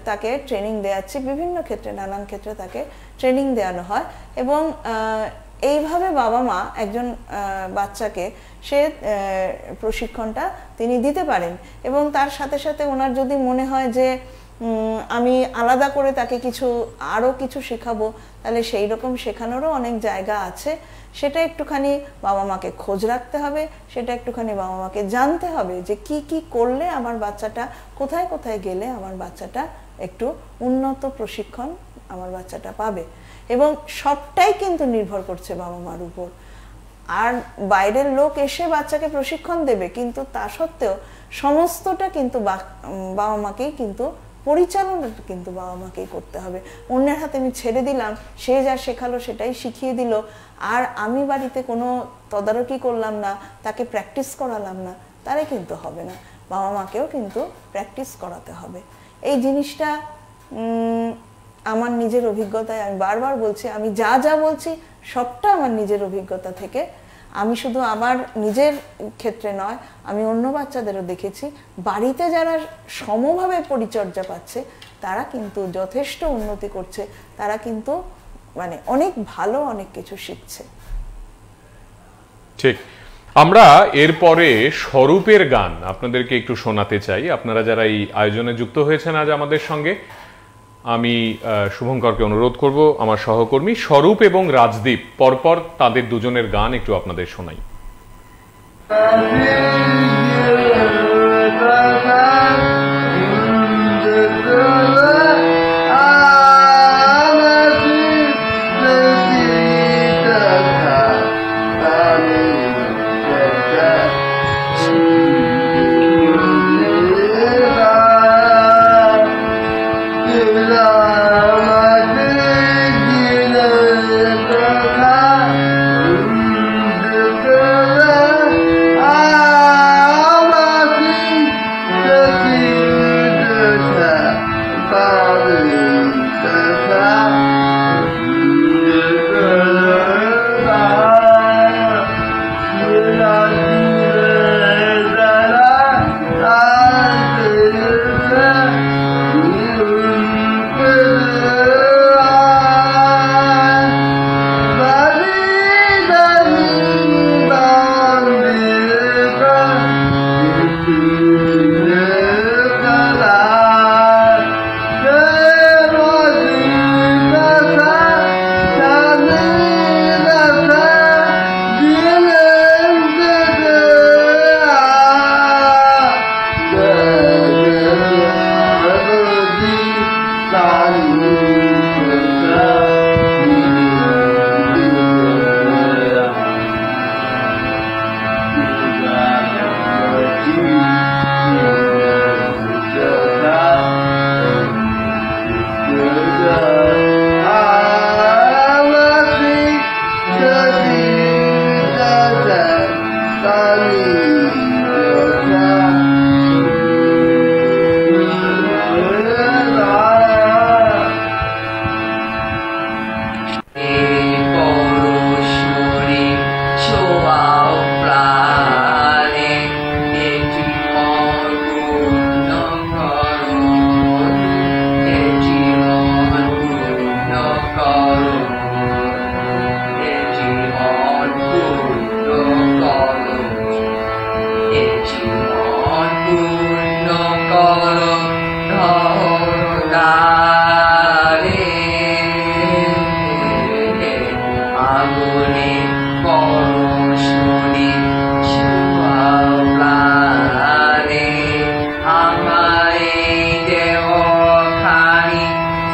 তাকে ট্রেনিং দেওয়াচ্ছি। বিভিন্ন ক্ষেত্রে, নানান ক্ষেত্রে তাকে ট্রেনিং দেওয়ানো হয়। এবং এইভাবে বাবা মা একজন বাচ্চাকে সে প্রশিক্ষণটা তিনি দিতে পারেন। এবং তার সাথে সাথে ওনার যদি মনে হয় যে আমি আলাদা করে তাকে আরও কিছু শেখাবো, তাহলে সেই রকম শেখানোরও অনেক জায়গা আছে। সেটা একটুখানি বাবা মাকে খোঁজ রাখতে হবে, সেটা একটুখানি বাবা মাকে জানতে হবে যে কি কি করলে আমার বাচ্চাটা, কোথায় কোথায় গেলে আমার বাচ্চাটা একটু উন্নত প্রশিক্ষণ আমার বাচ্চাটা পাবে। এবং সবটাই কিন্তু নির্ভর করছে বাবা মার উপর। আর বাইরের লোক এসে বাচ্চাকে প্রশিক্ষণ দেবে, কিন্তু তা সত্ত্বেও সমস্তটা কিন্তু বাবা মাকেই কিন্তু পরিচালনাটা কিন্তু বাবা মাকেই করতে হবে। অন্যের হাতে আমি ছেড়ে দিলাম, সে যা শেখালো সেটাই শিখিয়ে দিল, আর আমি বাড়িতে কোনো তদারকি করলাম না, তাকে প্র্যাকটিস করালাম না, তারে কিন্তু হবে না। বাবা মাকেও কিন্তু প্র্যাকটিস করাতে হবে। এই জিনিসটা আমার নিজের অভিজ্ঞতায়, আমি বারবার বলছি, আমি যা যা বলছি সবটা আমার নিজের অভিজ্ঞতা থেকে। আমি শুধু আমার নিজের ক্ষেত্রে নয়, আমি অন্য বাচ্চাদেরও দেখেছি বাড়িতে যারা সমভাবে পরিচর্যা পাচ্ছে তারা কিন্তু যথেষ্ট উন্নতি করছে, তারা কিন্তু মানে অনেক ভালো অনেক কিছু শিখছে।
ঠিক। আমরা এরপরে স্বরূপের গান আপনাদেরকে একটু শোনাতে চাই। আপনারা যারা এই আয়োজনে যুক্ত হয়েছেন আজ আমাদের সঙ্গে, আমি শুভঙ্করকে অনুরোধ করব আমার সহকর্মী স্বরূপ এবং রাজদীপ পরপর তাদের দুজনের গান একটু আপনাদের শোনাই।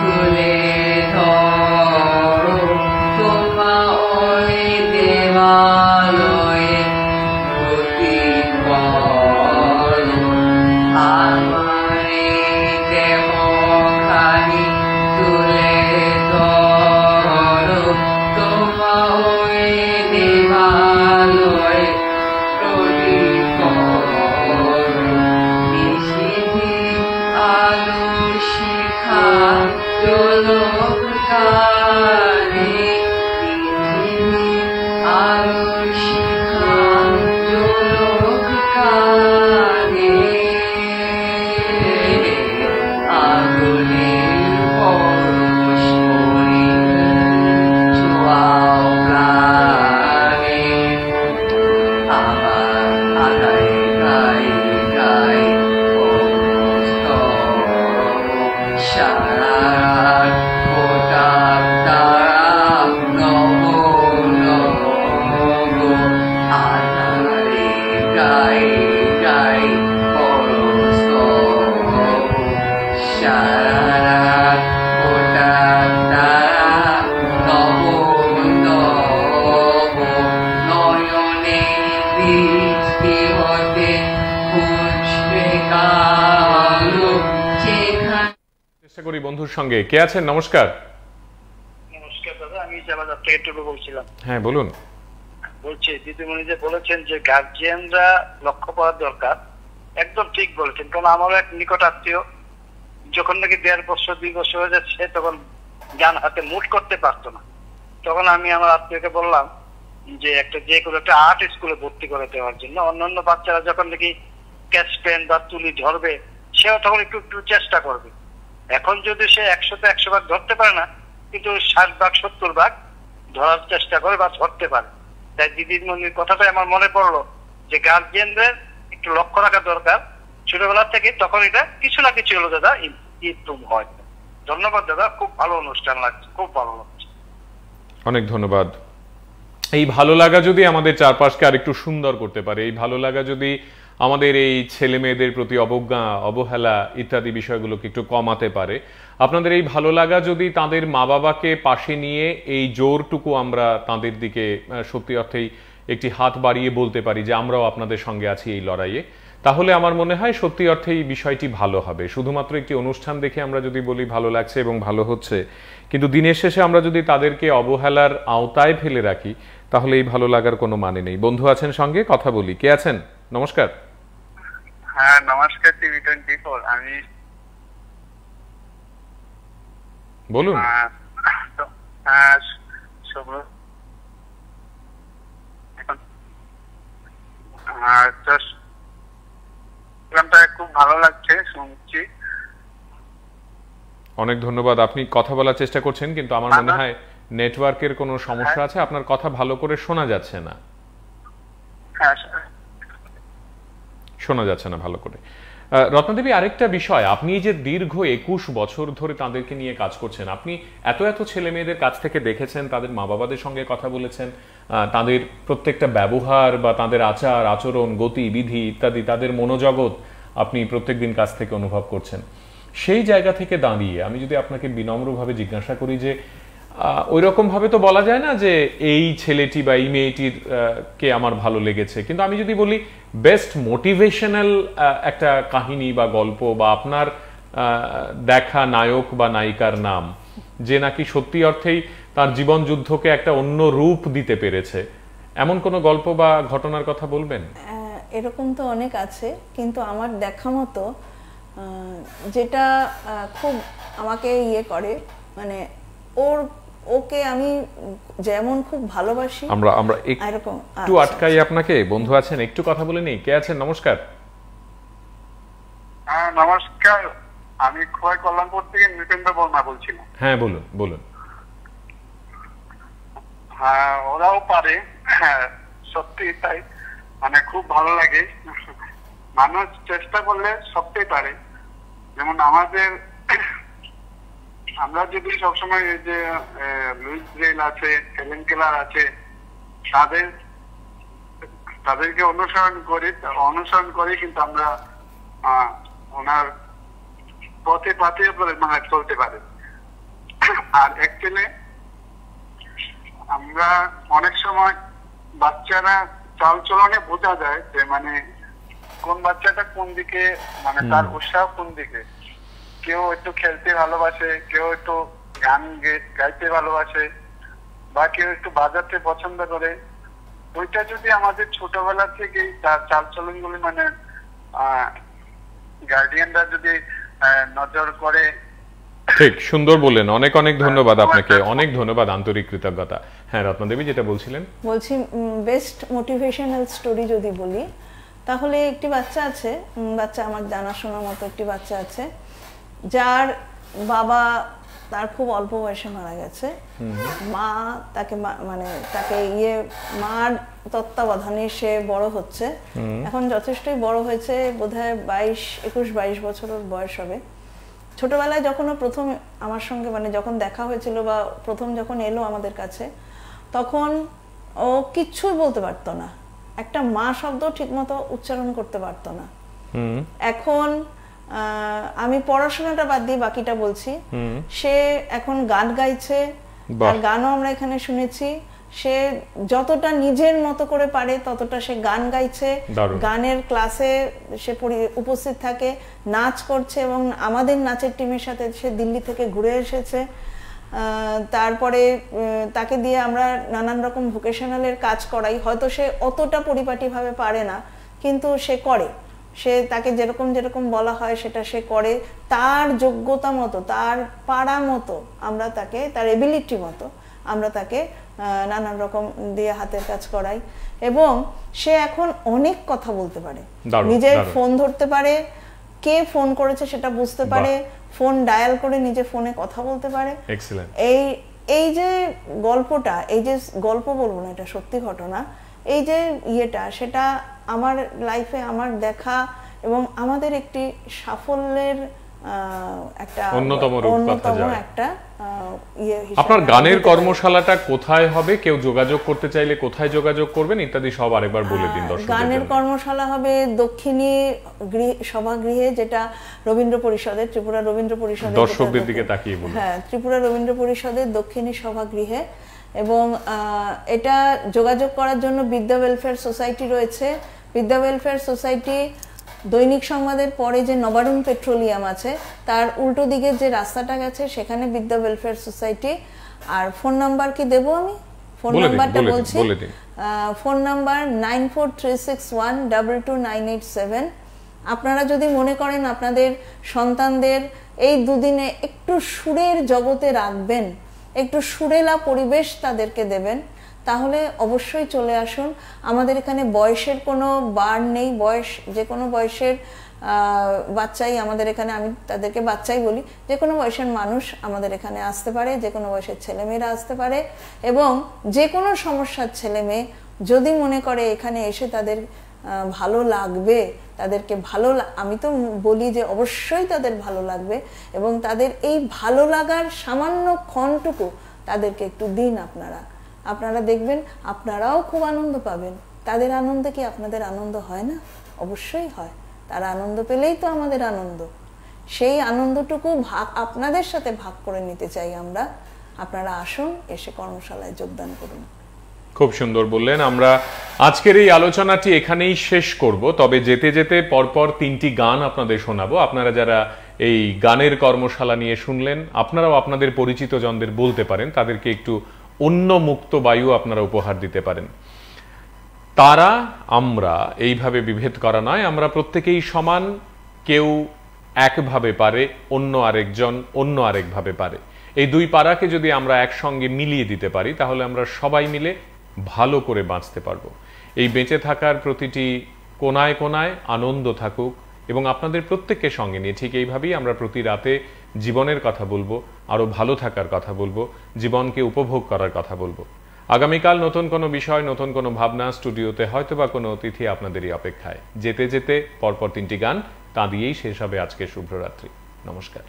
তুলে ধরো তোমার ওই দেবালয়ে প্রতিফলন আমার দেহখানি তুলে ধরো তোমার ওই দেবালয়ে প্রতিফলন নিশিথি আলোর শিখা জলকারে নিশিথি আলোর শিখা জলকারে আগুনের পরশ করে ছোঁয়াও প্রাণে আমার আগায় গায়ে গায়ে সারা গোটা তারা নব নব আধারে গায়ে গায়ে পরশ সারা গোটা তারা নব নব নয়নে বৃষ্টি হতে ফুটবে কালো যেখানে
চেষ্টা করি বন্ধুর সঙ্গে কে আছেন? নমস্কার।
নমস্কার দাদা, আমি জালাদা থেকে টুকু বলছিলাম।
হ্যাঁ বলুন।
বলছি দিদিমণি যে বলেছেন যে গার্জিয়ানরা লক্ষ্য করার দরকার, একদম ঠিক বলেছেন। কারণ আমারও এক নিকট আত্মীয় যখন নাকি 1.5 বছর 2 বছর হয়ে যাচ্ছে তখন জ্ঞান হাতে মুঠ করতে পারতো না, তখন আমি আমার আত্মীয়কে বললাম যে যে কোনো একটা আর্ট স্কুলে ভর্তি করে দেওয়ার জন্য। অন্যান্য বাচ্চারা যখন নাকি ক্যাচ পেন বা তুলি ধরবে সেও তখন একটু একটু চেষ্টা করবে। এখন যদি সে 100-তে 100 ভাগ ধরতে পারে না, কিন্তু 60 ভাগ 70 ভাগ ধরার চেষ্টা করে বা ধরতে পারে। তাই দিদিমণির কথাটাই আমার মনে পড়লো যে গার্জিয়ানদের একটু লক্ষ্য রাখা দরকার ছোটবেলা থেকে, তখন এটা কিছু না কিছু হলো দাদা ইমপ্রুভ হয়। ধন্যবাদ দাদা, খুব ভালো অনুষ্ঠান লাগছে, খুব ভালো লাগছে।
অনেক ধন্যবাদ। এই ভালো লাগা যদি আমাদের চারপাশকে আরেকটু সুন্দর করতে পারে, এই ভালো লাগা যদি আমাদের এই ছেলে মেয়েদের প্রতি অবজ্ঞা অবহেলা ইত্যাদি বিষয়গুলোকে একটু কমাতে পারে, আপনাদের এই ভালো লাগা যদি তাদের মা বাবাকে পাশে নিয়ে এই জোরটুকু আমরা তাদের দিকে সত্যি অর্থেই একটি হাত বাড়িয়ে বলতে পারি যে আমরাও আপনাদের সঙ্গে আছি এই লড়াইয়ে, তাহলে আমার মনে হয় সত্যি অর্থে এই বিষয়টি ভালো হবে। শুধুমাত্র একটি অনুষ্ঠান দেখে আমরা যদি বলি ভালো লাগছে এবং ভালো হচ্ছে, কিন্তু দিনের শেষে আমরা যদি তাদেরকে অবহেলার আওতায় ফেলে রাখি তাহলে এই ভালো লাগার কোনো মানে নেই। বন্ধু আছেন সঙ্গে, কথা বলি। কে আছেন? নমস্কার।
হ্যাঁ নমস্কার, টিভি 24। আমি
বলুন।
খুব ভালো লাগছে, শুনছি।
অনেক ধন্যবাদ। আপনি কথা বলার চেষ্টা করছেন, কিন্তু আমার মনে হয় নেটওয়ার্কের কোনো সমস্যা আছে, আপনার কথা ভালো করে শোনা যাচ্ছে না। শোনা যাচ্ছে না ভালো করে। রত্নাদেবী, আরেকটা বিষয়, আপনি যে দীর্ঘ 21 বছর ধরে তাদেরকে নিয়ে কাজ করছেন, আপনি এত এত ছেলে মেয়েদের কাছ থেকে দেখেছেন, তাদের মা বাবাদের সঙ্গে কথা বলেছেন, তাদের প্রত্যেকটা ব্যবহার বা তাদের আচার আচরণ গতি বিধি ইত্যাদি, তাদের মনোজগৎ আপনি প্রত্যেকদিন কাছ থেকে অনুভব করছেন। সেই জায়গা থেকে দাঁড়িয়ে আমি যদি আপনাকে বিনম্রভাবে জিজ্ঞাসা করি যে ওই রকম ভাবে তো বলা যায় না যে এই ছেলেটি বা এই মেয়েটির কে আমার ভালো লেগেছে, কিন্তু আমি যদি বলি বেস্ট মোটিভেশনাল একটা কাহিনী বা গল্প বা আপনার দেখা নায়ক বা নায়িকার নাম যে নাকি সত্যি অর্থেই তার জীবন যুদ্ধকে একটা অন্য রূপ দিতে পেরেছে, এমন কোনো গল্প বা ঘটনার কথা বলবেন?
এরকম তো অনেক আছে, কিন্তু আমার দেখা মতো যেটা খুব আমাকে করে, মানে ওকে আমি যেমন খুব ভালোবাসি।
আমরা একটু আটকাই আপনাকে। বন্ধু আছেন, একটু কথা বলে নেই। কে আছেন? নমস্কার।
হ্যাঁ নমস্কার, আমি খোয়াই কল্যাণপুর থেকে নৃপেন্দ্র বর্মা বলছিলাম।
হ্যাঁ বলুন বলুন।
হ্যাঁ ওরাও পারে, সত্যি তাই, মানে খুব ভালো লাগে। মানুষ চেষ্টা করলে সবটাই পারে। যেমন আমরা যদি সবসময় এই যে লুইস ব্রেইল আছে, হেলেন কেলার আছে, তাদেরকে অনুসরণ করি কিন্তু আমরা ওনার পথে পাথে মানে চলতে পারি।
আর এক ছেলে। আমরা অনেক সময় বাচ্চারা চালচলনে বোঝা যায় যে মানে কোন বাচ্চাটা কোন দিকে, মানে তার উৎসাহ কোন দিকে। কেউ একটু খেলতে ভালোবাসে, কেউ একটু গান গাইতে ভালোবাসে, বা কেউ একটু বাজাতে পছন্দ করে। ওইটা যদি আমাদের ছোটবেলা থেকেই তার চালচলন গুলি মানে গার্ডিয়ানরা যদি নজর করে।
ঠিক, সুন্দর বললেন, অনেক অনেক ধন্যবাদ আপনাকে, অনেক ধন্যবাদ, আন্তরিক কৃতজ্ঞতা। হ্যাঁ রত্নাদেবী, যেটা বলছিলেন।
বলছি বেস্ট মোটিভেশনাল স্টোরি যদি বলি, তাহলে একটি বাচ্চা আছে, বাচ্চা আমার জানাশোনার মতো একটি বাচ্চা আছে, যার বাবা তার খুব অল্প বয়সে মারা গেছে। মা তাকে মানে তাকে মার তত্ত্বাবধানে সে বড় হচ্ছে। এখন যথেষ্টই বড় হয়েছে, বোধহয় 21-22 বছর বয়স হবে। ছোটবেলায় যখন ও প্রথম আমার সঙ্গে মানে যখন দেখা হয়েছিল বা প্রথম যখন এলো আমাদের কাছে, তখন ও কিচ্ছুই বলতে পারতো না, একটা মা শব্দ ঠিকমতো উচ্চারণ করতে পারতো না। এখন আমি পড়াশোনাটা বাদ দিয়ে বাকিটা বলছি, সে এখন গান গাইছে, আর গানও আমরা এখানে শুনেছি। সে যতটা নিজের মতো করে পারে ততটা সে গান গাইছে, গানের ক্লাসে সে উপস্থিত থাকে, নাচ করছে, এবং আমাদের নাচের টিমের সাথে সে দিল্লি থেকে ঘুরে এসেছে। তারপরে তাকে দিয়ে আমরা নানান রকম ভোকেশনালের কাজ করাই। হয়তো সে অতটা পরিপাটিভাবে পারে না, কিন্তু সে করে, সে তাকে যেরকম যেরকম বলা হয় সেটা সে করে, তার যোগ্যতা মতো, তার পারা মতো আমরা তাকে, তার এবিলিটি মতো আমরা তাকে নানান রকম দিয়ে হাতের কাজ করাই। এবং সে এখন অনেক কথা বলতে পারে, নিজের ফোন ধরতে পারে, কে ফোন করেছে সেটা বুঝতে পারে, ফোন ডায়াল করে নিজে ফোনে কথা বলতে পারে। এই যে গল্পটা, এই যে গল্প বলবো না, এটা সত্যি ঘটনা, এই যে সেটা আমার লাইফে আমার দেখা এবং আমাদের একটি সাফল্যের একটা অন্যতম একটা
আপনার গানের কর্মশালাটা কোথায় হবে, কেউ যোগাযোগ করতে চাইলে কোথায় যোগাযোগ করবেন ইত্যাদি সব আরেকবার বলে দিন দর্শকদের।
গানের কর্মশালা হবে দক্ষিণী সভাগৃহে, যেটা রবীন্দ্র পরিষদের, ত্রিপুরা রবীন্দ্র পরিষদের,
দর্শকদের দিকে তাকিয়ে বলুন।
হ্যাঁ, ত্রিপুরা রবীন্দ্র পরিষদের দক্ষিণী সভাগৃহে। এবং এটা যোগাযোগ করার জন্য বিদ্যা ওয়েলফেয়ার সোসাইটি রয়েছে। বিদ্যা ওয়েলফেয়ার সোসাইটি দৈনিক সংবাদের পরে যে নবারুণ পেট্রোলিয়াম আছে তার উল্টো দিকে যে রাস্তাটা গেছে সেখানে বিদ্যা ওয়েলফেয়ার সোসাইটি। আর ফোন নাম্বার কি দেবো আমি? ফোন নাম্বারটা বলছি, ফোন নাম্বার 9436122987। আপনারা যদি মনে করেন আপনাদের সন্তানদের এই দুদিনে একটু সুরের জগতে রাখবেন, একটু সুরেলা পরিবেশ তাদেরকে দেবেন, তাহলে অবশ্যই চলে আসুন। আমাদের এখানে বয়সের কোনো বার নেই, বয়স যে কোনো বয়সের বাচ্চাই আমাদের এখানে, আমি তাদেরকে বাচ্চাই বলি, যে কোনো বয়সের মানুষ আমাদের এখানে আসতে পারে, যে কোনো বয়সের ছেলেমেয়েরা আসতে পারে। এবং যে কোনো সমস্যার ছেলে মেয়ে যদি মনে করে এখানে এসে তাদের ভালো লাগবে, তাদেরকে আমি তো বলি যে অবশ্যই তাদের ভালো লাগবে, এবং তাদের এই ভালো লাগার সামান্য ক্ষণটুকু তাদেরকে একটু দিন আপনারা দেখবেন আপনারাও খুব আনন্দ পাবেন। তাদের আনন্দে কি আপনাদের আনন্দ হয় না? অবশ্যই হয়। তারা আনন্দ পেলেই তো আমাদের আনন্দ। সেই আনন্দটুকু আপনাদের সাথে ভাগ করে নিতে চাই আমরা। আপনারা আসুন, এসে কর্মশালায় যোগদান করুন।
খুব সুন্দর বললেন। আমরা আজকের এই আলোচনাটি এখানেই শেষ করব, তবে যেতে যেতে পরপর 3টি গান আপনাদের শোনাবো। আপনারা যারা এই গানের কর্মশালা নিয়ে শুনলেন, আপনারাও আপনাদের পরিচিত জনদের বলতে পারেন, তাদেরকে একটু অন্য মুক্ত বায়ু আপনারা উপহার দিতে পারেন। তারা আমরা এইভাবে বিভেদ করা নয়, আমরা প্রত্যেকেই সমান। কেউ একভাবে পারে, অন্য আরেকজন অন্য আরেকভাবে পারে। এই দুই পারাকে যদি আমরা একসঙ্গে মিলিয়ে দিতে পারি, তাহলে আমরা সবাই মিলে ভালো করে বাঁচতে পারবো। এই বেঁচে থাকার প্রতিটি কোনায় কোনায় আনন্দ থাকুক, এবং আপনাদের প্রত্যেককে সঙ্গে নিয়ে ঠিক এইভাবেই আমরা প্রতি রাতে জীবনের কথা বলবো, আরো ভালো থাকার কথা বলবো, জীবনকে উপভোগ করার কথা বলবো। আগামীকাল নতুন কোনো বিষয়, নতুন কোনো ভাবনা, স্টুডিওতে হয়তোবা কোনো অতিথি আপনাদেরই অপেক্ষায়। যেতে যেতে পরপর 3টি গান, তা দিয়েই শেষ হবে আজকে শুভরাত্রি। নমস্কার।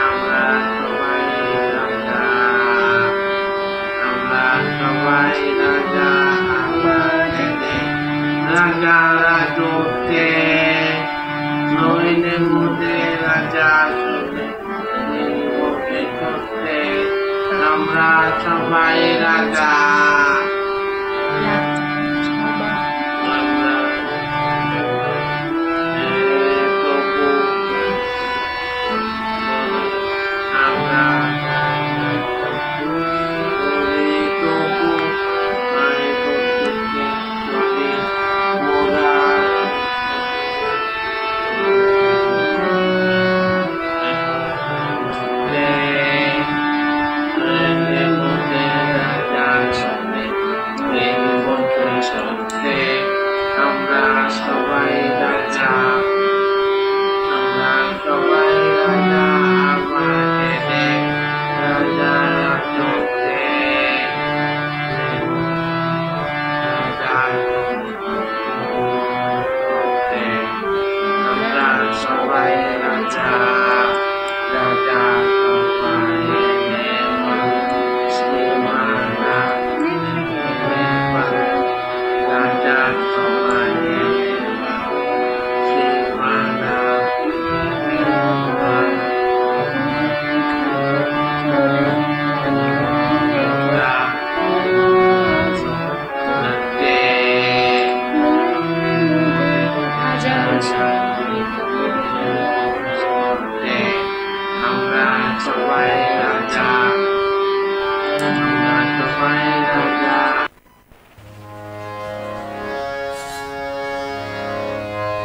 আমরা সবাই সবাই রাজা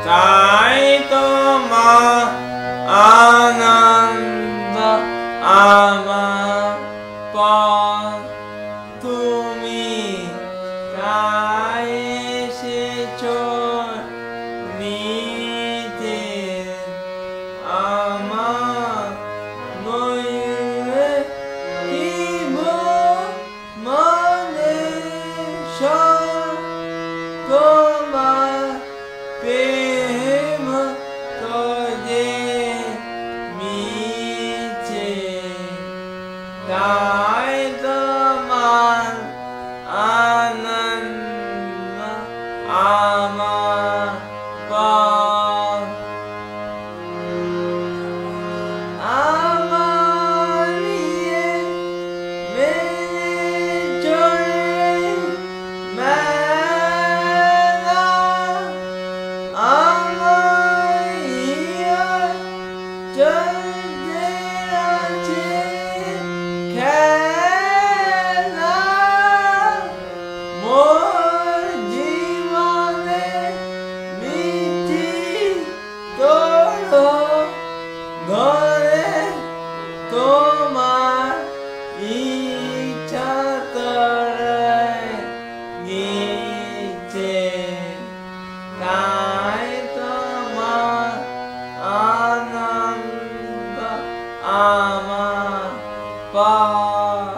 চাই তোমার আনন্দ আমার পর তুমি তাই এসেছো নিতে আমার নইলে দিব মনে তোমার প্রেম তোজে মিছে তাই তোমার আনন্দ আমার পর আমার নিয়ে মেনে চলে মেলা আমার চলতে আছে খেলা মোর জীবনে মিথি তোর ঘরে তোমার ইচ্ছা করে গেছে তাই তোমার আনন্দ আমার পর